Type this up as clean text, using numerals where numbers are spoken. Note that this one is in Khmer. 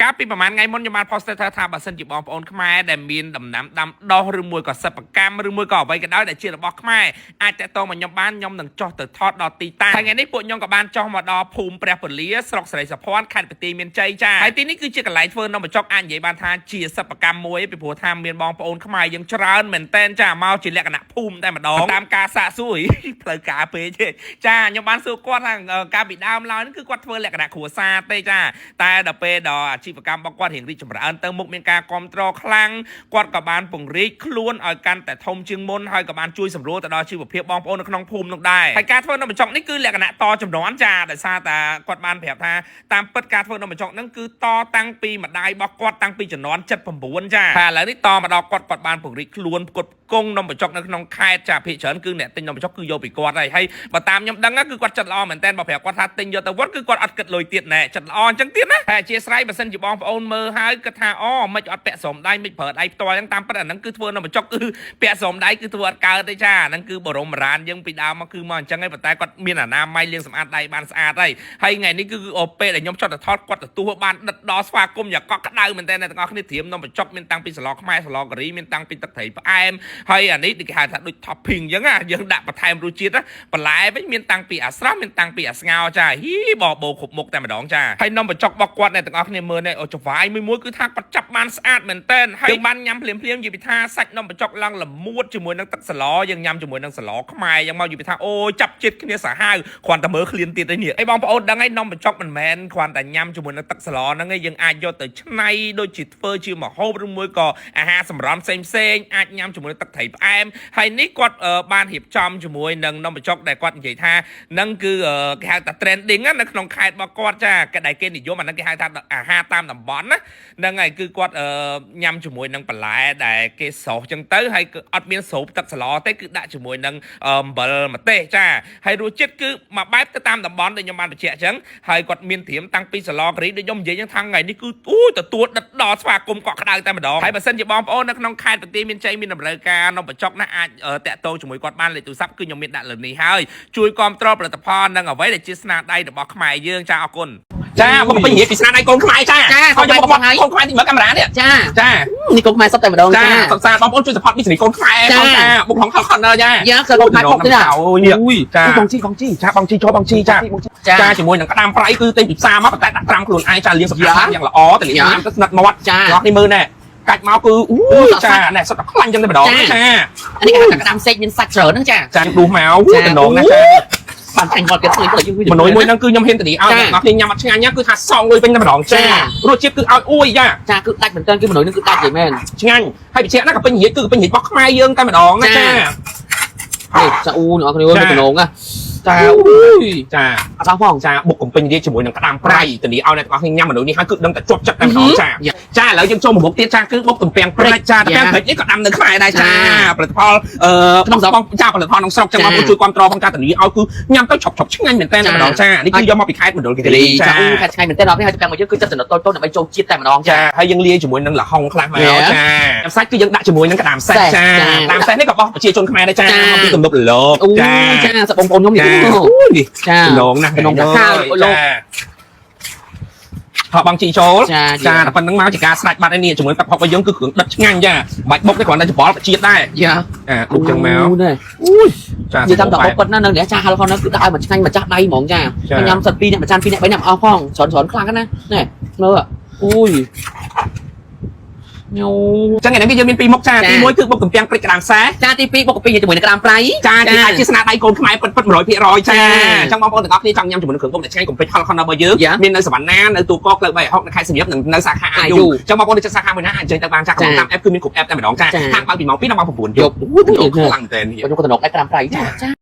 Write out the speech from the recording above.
ការពីប្រហែលថ្ងៃមុនខ្ញុំបាន post ថាបើសិនជាបងប្អូនខ្មែរដែលមានដំណាំដាំដុះឬមួយក៏សិប្បកម្មឬមួយក៏អ្វីក៏ដោយដែលជារបស់ខ្មែរអាចតាក់ទងមកខ្ញុំបានខ្ញុំនឹងចុះទៅថតដល់ទីតាំងថ្ងៃនេះពួកខ្ញុំក៏បានចុះមកដល់ភូមិព្រះពលាស្រុកស្រីសុភ័ណ្ឌខេត្តបន្ទាយមានជ័យចាហើយទីនេះគឺជាកន្លែងធ្វើនំបញ្ចុកអាចនិយាយបានថាជាសិប្បកម្មមួយពីព្រោះថាមានបងប្អូនខ្មែរយើងច្រើនមែនតែនចាមកជាលក្ខណៈភូមិតែម្ដងតាមការសាកសួរផ្លូវការពេកទេចាខ្ញុំបានសួរគាត់ថាការពីដើមឡើយគឺគាត់ធ្វើលក្ខណៈគ្រួសារទេចាតែដល់ពេលដល់អាជីវកម្មរបស់គាត់រៀងរីកចម្រើនទៅមុខមានការគ្រប់គ្រងខ្លាំងគាត់ក៏បានពង្រីកខ្លួនឲ្យកាន់តែធំជាងមុនហើយក៏បានជួយសម្រួលទៅដល់ជីវភាពបងប្អូននៅក្នុងភូមិនោះដែរហើយការធ្វើនំបញ្ចុកនេះគឺលក្ខណៈតជំនាន់ចាដោយសារតែគាត់បានប្រាប់ថាតាមពិតការធ្វើនំបញ្ចុកហ្នឹងគឺតតាំងពីម្ដាយរបស់គាត់តាំងពីជំនាន់79ចាហើយឥឡូវនេះតមកដល់គាត់បានពង្រីកខ្លួនផ្គត់ផ្គង់នំបញ្ចុកនៅក្នុងខេត្តចាភាគច្រើនគឺអ្នកទិញនំបញ្ចុកគឺយកពីគាត់ហើយបើតាមខ្ញុំដឹងគឺគាត់ចិត្តល្អមែនតើបើប្រាប់គាត់ថាទិញយកទៅវត្តគឺគាត់អត់គិតលុយទៀតណែចិត្តល្អអញ្ចឹងទៀតណាតែអធិស្ឋានបើសិនជាបងប្អូនមើលហើយគិតថាអូមិនអត់ពាក់ស្រោមដៃមិនប្រើដៃផ្ទាល់អញ្ចឹងតាមពិតអាហ្នឹងគឺធ្វើនំបញ្ចុកគឺពាក់ស្រោមដៃគឺធ្វើអត់កើតទេចាអាហ្នឹងគឺបរមរានយើងពីដើមមកគឺមកអញ្ចឹងហើយប៉ុន្តែគាត់មានអនាម័យលាងសម្អាតដៃបានស្អាតហើយថ្ងៃនេះគឺពេលដែលខ្ញុំចុះទៅថតគាត់ទទួលបានដិតដល់ស្វាគមន៍យ៉ាងកក់ក្ដៅមែនតើអ្នកទាំងអស់គ្នាត្រៀមនំបញ្ចុកមានតាំងពីសឡខ្មែរសឡការីមានតាំងពីទឹកត្រីផ្អែមហើយអានេះគេហៅថាដូច topping អញ្ចឹងយើងដាក់បន្ថែមរសជាតិបន្លែវិញមានតាំងពីអាស្រស់មានតាំងពីអាស្ងោចាហ៊ីបបោគ្រប់មុខតែម្ដងចាហើយនំបញ្ចុករបស់គាត់អ្នកទាំងអស់គ្នាមើលនេះអូចវាយមួយគឺថាគាត់ចាប់បានស្អាតមែនតើហើយបានញ៉ាំភ្លាមនិយាយពីថាសាច់នំបញ្ចុកឡើងល្មួតជាមួយនឹងទឹកសឡយើងញ៉ាំជាមួយនឹងសឡខ្មែរយ៉ាងមកនិយាយពីថាអូចាប់ជាតិគ្នាសាហាវគ្រាន់តែមើលឃ្លានទៀតទេនេះហើយបងប្អូនដឹងហើយនំបញ្ចុកមិនមែនគ្រាន់តែញ៉ាំជាមួយនឹងទឹកសឡហ្នឹងឯងយើងអាចយកទៅច្នៃដូចជាធ្វើជាម្ហូបឬមួយក៏អាហារសម្រន់ផ្សេងអាចញ៉ាំជាមួយនឹងទឹកត្រីផ្អែមហើយនេះគាត់បានរៀបចំជាមួយនឹងនំបញ្ចុកដែលគាត់និយាយថានឹងគឺគេហៅថា trending នៅក្នុងខេត្តរបស់គាត់ចាដែលគេនិយមអាហ្នឹងគេហៅថាអាហារតាមតំបន់ណាហ្នឹងហើយគឺគាត់ញ៉ាំជាមួយនឹងបន្លែដែលគេស្រោះចឹងទៅហើយគឺអត់មានស្រូបទឹកសឡទេគឺដាក់ជាមួយនឹងអំបិលម្ទេសចាហើយរសជាតិគឺមួយបែបទៅតាមតំបន់ដែលខ្ញុំបានបញ្ជាក់អញ្ចឹងហើយគាត់មានត្រៀមតាំងពីសឡការីដូចខ្ញុំនិយាយចឹងថាថ្ងៃនេះគឺទទួលដិតដល់ស្វាគមន៍កក់ក្ដៅតែម្ដងហើយបើសិនជាបងប្អូននៅក្នុងខេត្តបន្ទាយមានជ័យមានតម្រូវការនំបញ្ចុកណាអាចតាក់ទងជាមួយគាត់បានលេខទូរស័ព្ទគឺខ្ញុំមានដាក់លើនេះហើយជួយគ្រប់គ្រងផលិតផលនិងអ្វីដែលជាស្នាដៃរបស់ខ្មែរយើងចាអរគុណចាមកពេញនិយាយពីស្នាដៃកូនខ្មែរចាគាត់យកមកកូនខ្មែរទីមើលកាមេរ៉ានេះចានេះកូនខ្មែរសុទ្ធតែម្ដងចាសុខសាបងប្អូនជួយ support មីសេរីកូនខ្មែរបងចាបុកហងខលចាយ៉ាគឺកូនខ្មែរបុកទេអូយចាបងជីចាបងជីចូលបងជីចាជាមួយនឹងក្តាមប្រៃគឺទិញពីផ្សារមកប៉ុន្តែដាក់ត្រាំខ្លួនឯងចាលាងសម្អាតយ៉ាងល្អតែលាងញ៉ាំទៅស្និតមាត់ចានេះមើលណែកាច់មកគឺចាណែសុទ្ធតែខ្លាញ់ចឹងតែម្ដងចាអានេះគេហៅថាក្តាមសេកមានសាច់ច្រើនហ្នឹងចាដួសមកតំណងណាចាបានចាញ់គាត់គេធ្វើទៅយូរមនុយមួយហ្នឹងគឺខ្ញុំហ៊ានតានីឲ្យអ្នកនរគ្នាញ៉ាំអត់ឆ្ងាញ់គឺថាសងលុយវិញតែម្ដងចារសជាតិគឺឲ្យអួយចាគឺដាច់មែនតើគឺមនុយហ្នឹងគឺដាច់ទេមែនឆ្ងាញ់ហើយបញ្ជាក់ណាក៏ពេញនិយាយគឺពេញនិយាយរបស់ខ្មែរយើងតែម្ដងណាចាហើយចាអ៊ូអ្នកនរគ្នាមានតំណងណាចាអូយចាអត់ផងចាបុកកំពេញនិយាយជាមួយនឹងក្តាមប្រៃតានីឲ្យអ្នកទាំងអស់គ្នាញ៉ាំមនុយនេះហើយគឺដឹងតែជាប់ចិត្តតែម្ដងចាឥឡូវយើងចូលមកមុខទៀតចាគឺបុកទំពាំងព្រៃចាទំពាំងព្រៃនេះក៏ដាំនៅខ្មែរដែរចាផលិតផលក្នុងស្រុកចាផលិតផលក្នុងស្រុកចឹងបងប្អូនជួយគ្រប់គ្រងផងចាតានីឲ្យគឺញ៉ាំទៅឆប់ឆ្ងាញ់មែនតើតែម្ដងចានេះគឺយកមកពីខេត្តមណ្ឌលគិរីចាខេត្តឆ្ងាញ់មែនតើដល់នេះហើយទំពាំងមកយើងគឺចិត្តចំណុចតូចៗដើម្បីចូលជាតិតែម្ដងចាហើយយើងលាយជាមួយនឹងល្ហុងខ្លះមកចាសាច់គឺយើងដាក់ជាមួយនឹងក្តាមសេះចាក្តាមសេះនេះក៏បោះប្រជាជនខ្មែរដែរចាមកពីទំនប់លោកចាសបងប្អូនខ្ញុំនេះចាឡងណាស់ក្នុងខាលលោកហោបងជីចូលចាតែប៉ុណ្្នឹងមកជាការស្ដាច់បាត់ឯនេះជាមួយទឹកហុករបស់យើងគឺគ្រឿងដិតឆ្ងាញ់ចាបាច់បុកទេគ្រាន់តែច្បល់ជាតិដែរយ៉ាបុកចឹងមកអូយចានិយាយតាមតបុកប៉ុណ្ណានៅនេះចាហៅផងនោះគឺដាក់ឲ្យមកឆ្ងាញ់ម្ចាស់ដៃហ្មងចាញ៉ាំសិត2អ្នកម្ចាស់2អ្នក3អ្នកអស់ផងច្រើនខ្លាំងណាស់នេះមើលអូយចឹងថ្ងៃនេះយើងមានពីរមុខចាទី1គឺបុកទំពាំងព្រៃក្តាមសេះចាទី2បុកកាពីជាមួយនឹងក្តាមប្រៃចាជាស្នាដៃកូនខ្មែរពិត 100% ចាចឹងបងប្អូនទាំងអស់គ្នាចង់ញ៉ាំជាមួយនឹងគ្រឿងបុកដែលឆ្ងាញ់កុំភ្លេចខលរបស់យើងមាននៅសវណ្ណានៅទូកកក្លើប360នៅខេត្តសៀមរាបនិងនៅសាខាអាយុចឹងបងប្អូននៅសាខាមួយណាអាចចេញទៅបានចាស់ក្នុងតាម app គឺមានគ្រប់ app តែម្ដងចាហាងបើពីម៉ោង2ដល់ម៉ោង9យប់អូយខ្លាំងមែនតើខ្ញុំក៏តំណកឯក្តាមប្រៃចា